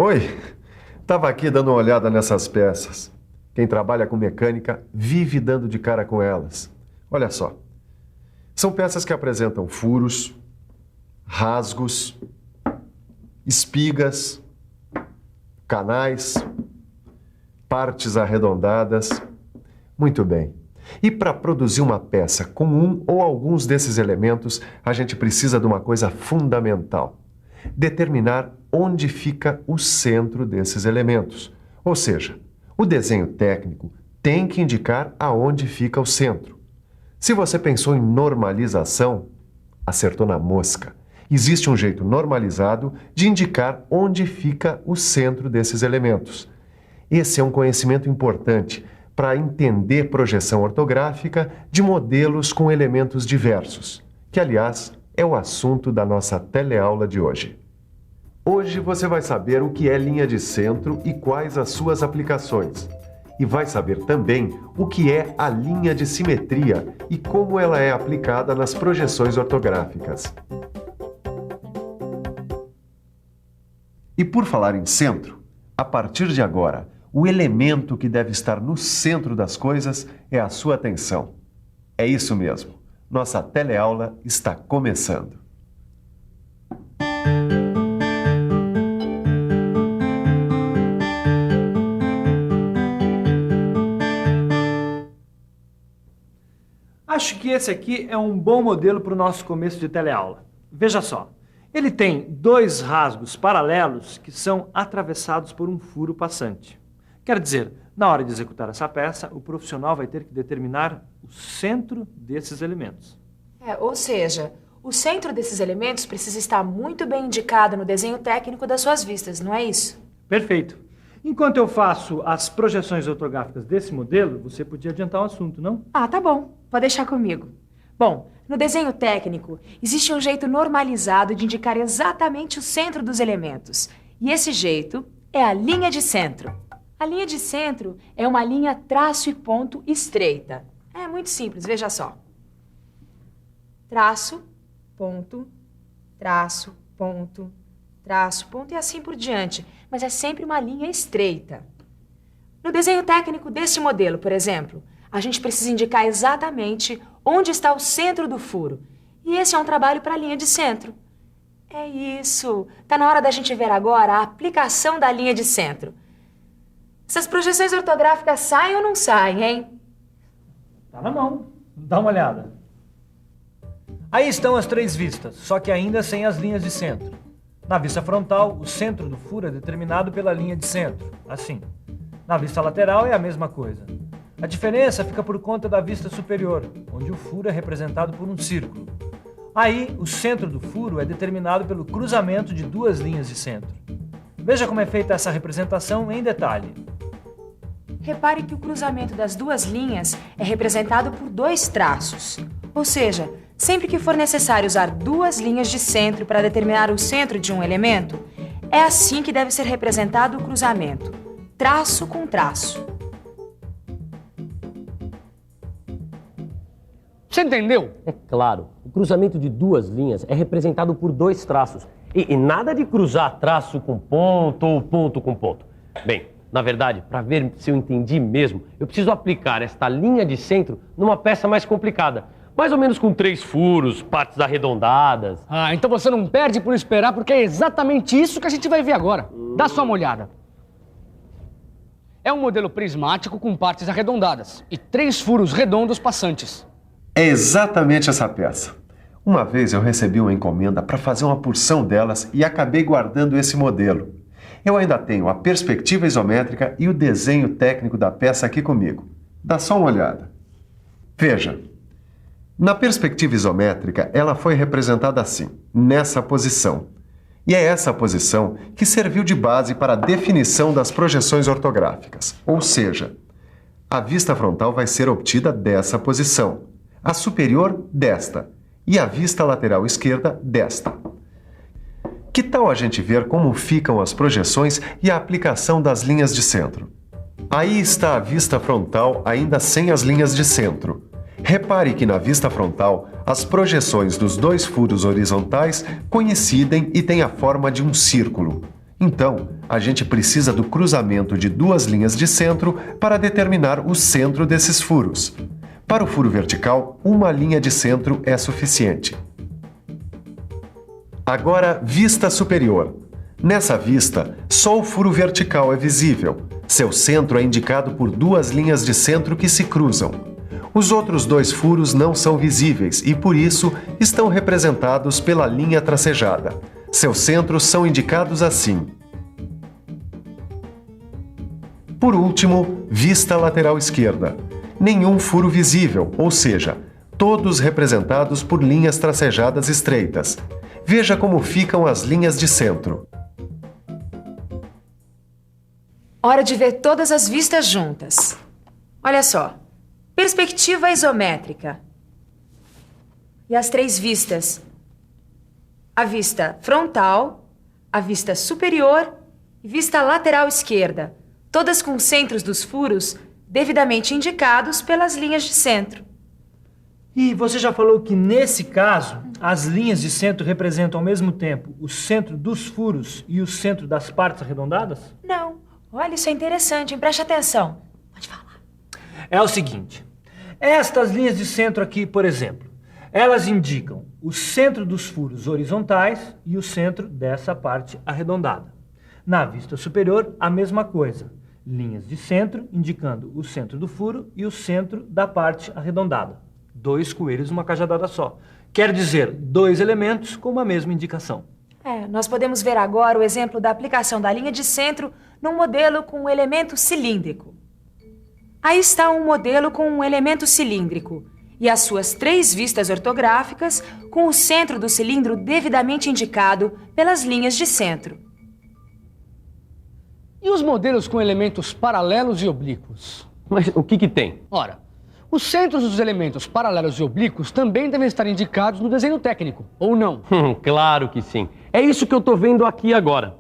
Oi, estava aqui dando uma olhada nessas peças. Quem trabalha com mecânica vive dando de cara com elas. Olha só, são peças que apresentam furos, rasgos, espigas, canais, partes arredondadas. Muito bem. E para produzir uma peça com um ou alguns desses elementos, a gente precisa de uma coisa fundamental: determinar onde fica o centro desses elementos. Ou seja, o desenho técnico tem que indicar aonde fica o centro. Se você pensou em normalização, acertou na mosca. Existe um jeito normalizado de indicar onde fica o centro desses elementos. Esse é um conhecimento importante para entender projeção ortográfica de modelos com elementos diversos, que, aliás, é o assunto da nossa teleaula de hoje. Hoje você vai saber o que é linha de centro e quais as suas aplicações. E vai saber também o que é a linha de simetria e como ela é aplicada nas projeções ortográficas. E por falar em centro, a partir de agora, o elemento que deve estar no centro das coisas é a sua atenção. É isso mesmo. Nossa teleaula está começando. Acho que esse aqui é um bom modelo para o nosso começo de teleaula. Veja só, ele tem dois rasgos paralelos que são atravessados por um furo passante. Quer dizer, na hora de executar essa peça, o profissional vai ter que determinar o centro desses elementos. Ou seja, o centro desses elementos precisa estar muito bem indicado no desenho técnico das suas vistas, não é isso? Perfeito. Enquanto eu faço as projeções ortográficas desse modelo, você podia adiantar o assunto, não? Tá bom. Pode deixar comigo. Bom, no desenho técnico, existe um jeito normalizado de indicar exatamente o centro dos elementos. E esse jeito é a linha de centro. A linha de centro é uma linha traço e ponto estreita. É muito simples, veja só. Traço, ponto, traço, ponto, traço, ponto e assim por diante. Mas é sempre uma linha estreita. No desenho técnico desse modelo, por exemplo, a gente precisa indicar exatamente onde está o centro do furo. E esse é um trabalho para a linha de centro. É isso. Tá na hora da gente ver agora a aplicação da linha de centro. Essas projeções ortográficas saem ou não saem, hein? Tá na mão. Dá uma olhada. Aí estão as três vistas, só que ainda sem as linhas de centro. Na vista frontal, o centro do furo é determinado pela linha de centro, assim. Na vista lateral é a mesma coisa. A diferença fica por conta da vista superior, onde o furo é representado por um círculo. Aí, o centro do furo é determinado pelo cruzamento de duas linhas de centro. Veja como é feita essa representação em detalhe. Repare que o cruzamento das duas linhas é representado por dois traços. Ou seja, sempre que for necessário usar duas linhas de centro para determinar o centro de um elemento, é assim que deve ser representado o cruzamento, traço com traço. Você entendeu? É claro, o cruzamento de duas linhas é representado por dois traços. E nada de cruzar traço com ponto ou ponto com ponto. Bem, na verdade, para ver se eu entendi mesmo, eu preciso aplicar esta linha de centro numa peça mais complicada. Mais ou menos com 3 furos, partes arredondadas. Então você não perde por esperar, porque é exatamente isso que a gente vai ver agora. Dá só uma olhada. É um modelo prismático com partes arredondadas e 3 furos redondos passantes. É exatamente essa peça. Uma vez eu recebi uma encomenda para fazer uma porção delas e acabei guardando esse modelo. Eu ainda tenho a perspectiva isométrica e o desenho técnico da peça aqui comigo. Dá só uma olhada. Veja, na perspectiva isométrica ela foi representada assim, nessa posição. E é essa posição que serviu de base para a definição das projeções ortográficas. Ou seja, a vista frontal vai ser obtida dessa posição, a superior desta e a vista lateral esquerda desta. Que tal a gente ver como ficam as projeções e a aplicação das linhas de centro? Aí está a vista frontal ainda sem as linhas de centro. Repare que na vista frontal, as projeções dos 2 furos horizontais coincidem e têm a forma de um círculo. Então, a gente precisa do cruzamento de duas linhas de centro para determinar o centro desses furos. Para o furo vertical, uma linha de centro é suficiente. Agora, vista superior. Nessa vista, só o furo vertical é visível. Seu centro é indicado por duas linhas de centro que se cruzam. Os outros dois furos não são visíveis e, por isso, estão representados pela linha tracejada. Seus centros são indicados assim. Por último, vista lateral esquerda. Nenhum furo visível, ou seja, todos representados por linhas tracejadas estreitas. Veja como ficam as linhas de centro. Hora de ver todas as vistas juntas. Olha só. Perspectiva isométrica. E as três vistas. A vista frontal, a vista superior e vista lateral esquerda. Todas com centros dos furos devidamente indicados pelas linhas de centro. E você já falou que, nesse caso, as linhas de centro representam ao mesmo tempo o centro dos furos e o centro das partes arredondadas? Não. Olha, isso é interessante, hein? Preste atenção. Pode falar. É o seguinte, estas linhas de centro aqui, por exemplo, elas indicam o centro dos furos horizontais e o centro dessa parte arredondada. Na vista superior, a mesma coisa. Linhas de centro indicando o centro do furo e o centro da parte arredondada. 2 coelhos numa cajadada só. Quer dizer, 2 elementos com uma mesma indicação. Nós podemos ver agora o exemplo da aplicação da linha de centro num modelo com um elemento cilíndrico. Aí está um modelo com um elemento cilíndrico e as suas 3 vistas ortográficas com o centro do cilindro devidamente indicado pelas linhas de centro. E os modelos com elementos paralelos e oblíquos? Mas o que tem? Ora, os centros dos elementos paralelos e oblíquos também devem estar indicados no desenho técnico, ou não? Claro que sim. É isso que eu estou vendo aqui agora.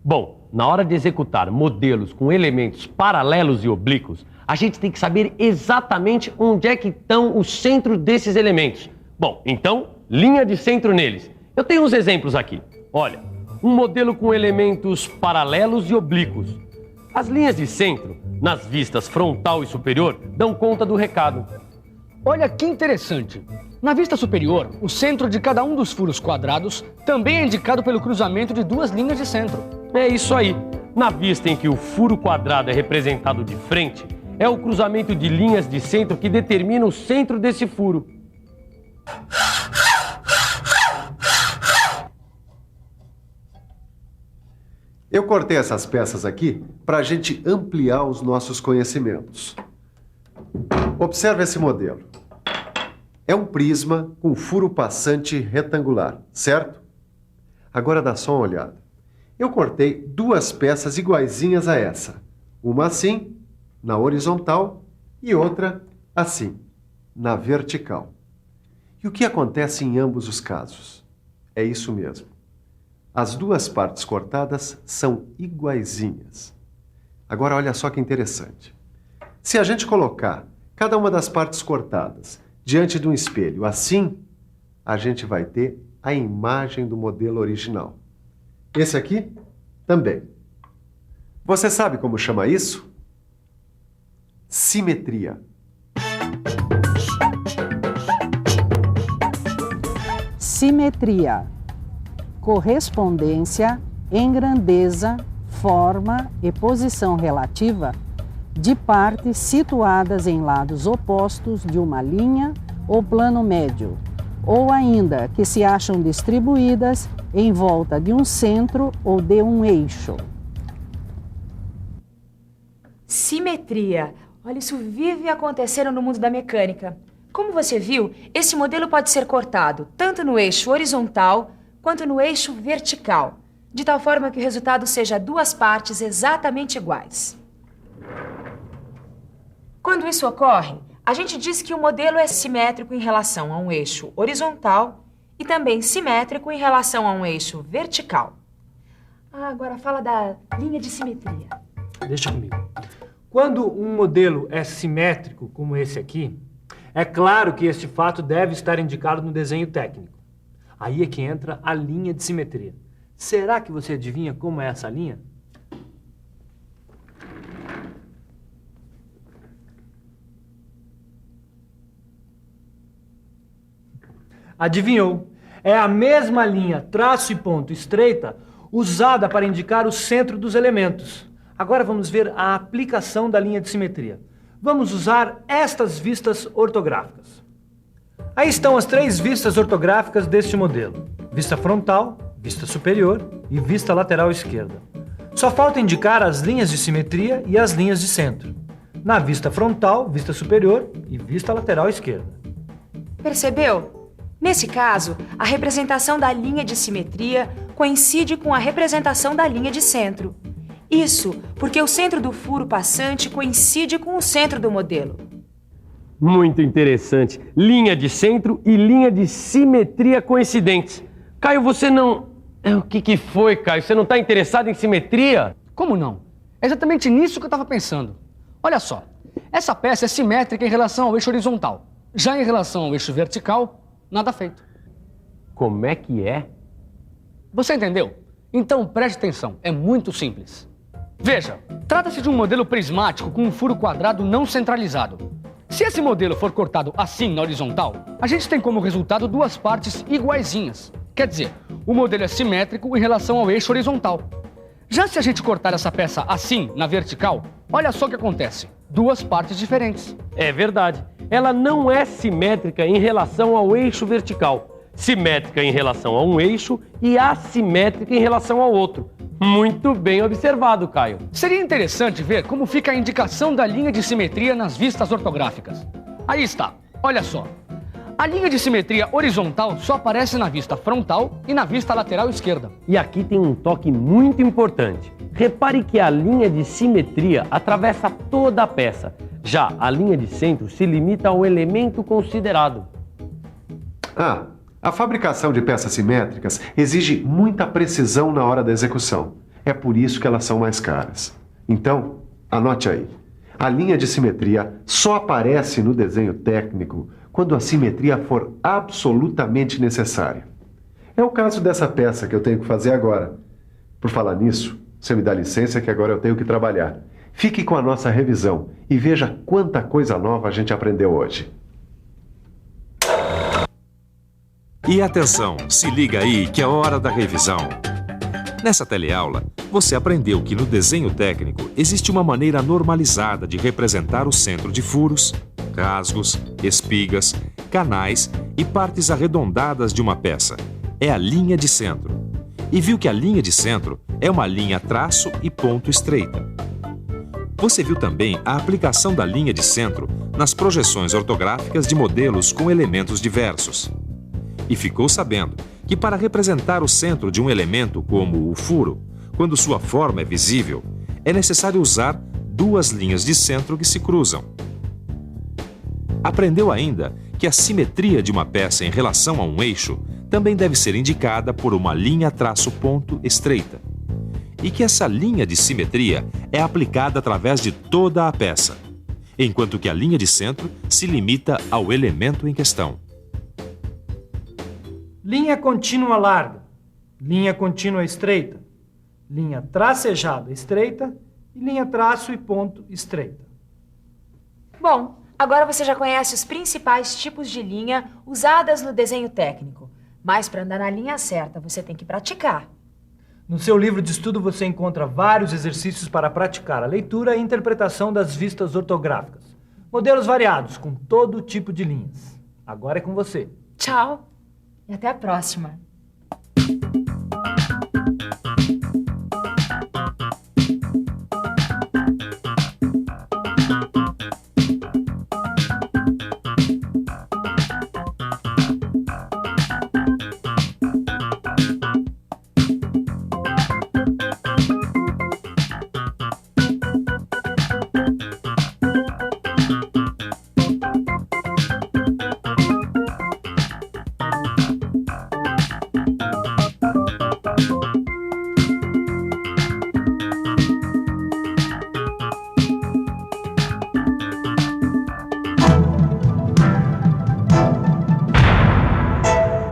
Bom, na hora de executar modelos com elementos paralelos e oblíquos, a gente tem que saber exatamente onde é que estão os centros desses elementos. Bom, então, linha de centro neles. Eu tenho uns exemplos aqui. Olha, um modelo com elementos paralelos e oblíquos. As linhas de centro, nas vistas frontal e superior, dão conta do recado. Olha que interessante. Na vista superior, o centro de cada um dos furos quadrados também é indicado pelo cruzamento de 2 linhas de centro. É isso aí. Na vista em que o furo quadrado é representado de frente, é o cruzamento de linhas de centro que determina o centro desse furo. Eu cortei essas peças aqui para a gente ampliar os nossos conhecimentos. Observe esse modelo. É um prisma com furo passante retangular, certo? Agora dá só uma olhada. Eu cortei 2 peças iguaizinhas a essa. Uma assim, na horizontal, e outra assim, na vertical. E o que acontece em ambos os casos? É isso mesmo. As 2 partes cortadas são iguaizinhas. Agora olha só que interessante. Se a gente colocar cada uma das partes cortadas diante de um espelho assim, a gente vai ter a imagem do modelo original. Esse aqui também. Você sabe como chama isso? Simetria. Simetria. Correspondência em grandeza, forma e posição relativa de partes situadas em lados opostos de uma linha ou plano médio, ou ainda que se acham distribuídas em volta de um centro ou de um eixo. Simetria. Olha, isso vive acontecendo no mundo da mecânica. Como você viu, esse modelo pode ser cortado tanto no eixo horizontal quanto no eixo vertical, de tal forma que o resultado seja 2 partes exatamente iguais. Quando isso ocorre, a gente diz que o modelo é simétrico em relação a um eixo horizontal e também simétrico em relação a um eixo vertical. Agora fala da linha de simetria. Deixa comigo. Quando um modelo é simétrico, como esse aqui, é claro que este fato deve estar indicado no desenho técnico. Aí é que entra a linha de simetria. Será que você adivinha como é essa linha? Adivinhou? É a mesma linha traço e ponto estreita usada para indicar o centro dos elementos. Agora vamos ver a aplicação da linha de simetria. Vamos usar estas vistas ortográficas. Aí estão as 3 vistas ortográficas deste modelo: vista frontal, vista superior e vista lateral esquerda. Só falta indicar as linhas de simetria e as linhas de centro. Na vista frontal, vista superior e vista lateral esquerda. Percebeu? Nesse caso, a representação da linha de simetria coincide com a representação da linha de centro. Isso porque o centro do furo passante coincide com o centro do modelo. Muito interessante. Linha de centro e linha de simetria coincidentes. Caio, você não... O que foi, Caio? Você não está interessado em simetria? Como não? É exatamente nisso que eu estava pensando. Olha só, essa peça é simétrica em relação ao eixo horizontal. Já em relação ao eixo vertical, nada feito. Como é que é? Você entendeu? Então preste atenção, é muito simples. Veja, trata-se de um modelo prismático com um furo quadrado não centralizado. Se esse modelo for cortado assim na horizontal, a gente tem como resultado 2 partes iguaizinhas. Quer dizer, o modelo é simétrico em relação ao eixo horizontal. Já se a gente cortar essa peça assim, na vertical, olha só o que acontece. 2 partes diferentes. É verdade. Ela não é simétrica em relação ao eixo vertical. Simétrica em relação a um eixo e assimétrica em relação ao outro. Muito bem observado, Caio. Seria interessante ver como fica a indicação da linha de simetria nas vistas ortográficas. Aí está, olha só. A linha de simetria horizontal só aparece na vista frontal e na vista lateral esquerda. E aqui tem um toque muito importante. Repare que a linha de simetria atravessa toda a peça. Já a linha de centro se limita ao elemento considerado. A fabricação de peças simétricas exige muita precisão na hora da execução. É por isso que elas são mais caras. Então, anote aí. A linha de simetria só aparece no desenho técnico quando a simetria for absolutamente necessária. É o caso dessa peça que eu tenho que fazer agora. Por falar nisso, você me dá licença que agora eu tenho que trabalhar. Fique com a nossa revisão e veja quanta coisa nova a gente aprendeu hoje. E atenção, se liga aí que é hora da revisão. Nessa teleaula, você aprendeu que no desenho técnico existe uma maneira normalizada de representar o centro de furos, rasgos, espigas, canais e partes arredondadas de uma peça. É a linha de centro. E viu que a linha de centro é uma linha traço e ponto estreita. Você viu também a aplicação da linha de centro nas projeções ortográficas de modelos com elementos diversos. E ficou sabendo que para representar o centro de um elemento como o furo, quando sua forma é visível, é necessário usar 2 linhas de centro que se cruzam. Aprendeu ainda que a simetria de uma peça em relação a um eixo também deve ser indicada por uma linha traço ponto estreita. E que essa linha de simetria é aplicada através de toda a peça, enquanto que a linha de centro se limita ao elemento em questão. Linha contínua larga, linha contínua estreita, linha tracejada estreita e linha traço e ponto estreita. Bom, agora você já conhece os principais tipos de linha usadas no desenho técnico. Mas para andar na linha certa, você tem que praticar. No seu livro de estudo você encontra vários exercícios para praticar a leitura e interpretação das vistas ortográficas. Modelos variados, com todo tipo de linhas. Agora é com você. Tchau e até a próxima.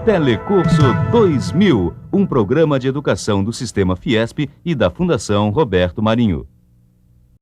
Telecurso 2000, um programa de educação do Sistema Fiesp e da Fundação Roberto Marinho.